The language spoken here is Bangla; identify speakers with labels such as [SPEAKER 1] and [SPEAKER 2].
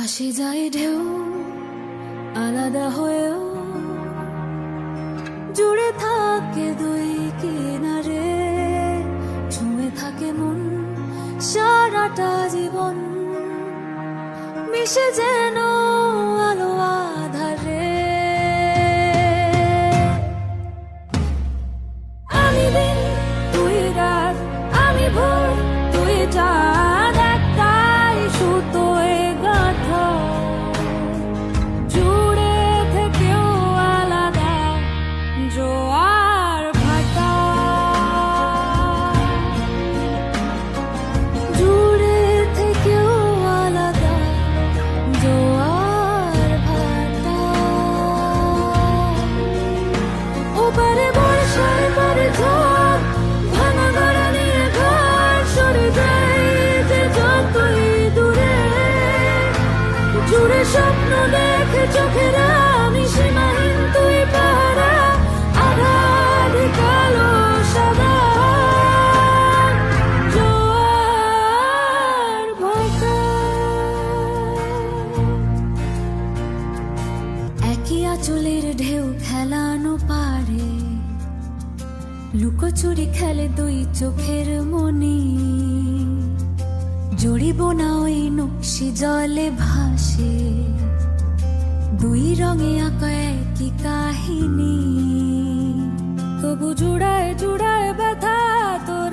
[SPEAKER 1] আসে যায় ঢেউ আলাদা হয়েও জুড়ে থাকে দুই কিনারে, ছুঁয়ে থাকে মন সারাটা জীবন, মিশে যেন আলো আধারে। আমি দিন তুই রাত, আমি ভোর তুই চাঁদ, একটাই সুতোয় গাঁথা, জুড়ে থেকেও আলাদা জোয়ার ভাটা, জুড়ে থেকেও আলাদা জোয়ার ভাটা। ওপারে বর্ষায় পরে ঝড়, ভাঙা গড়া নিয়ে ঘর, সরে যায় যে যতই দূরে, জুড়ে স্বপ্ন দেখে চোখেরা, আমি সীমাহীন তুই পাহারা, আধার কালো সাদা জোয়ার ভাটা। একই আঁচলের ঢেউ খেলানো পারে, লুকোচুরি খেলে দুই চোখের মনি, জড়িব না ওই নকশি জলে ভাসে, দুই রঙে আঁকা একই কাহিনী, তবু জুড়ায় জুড়ায় ব্যথা তোর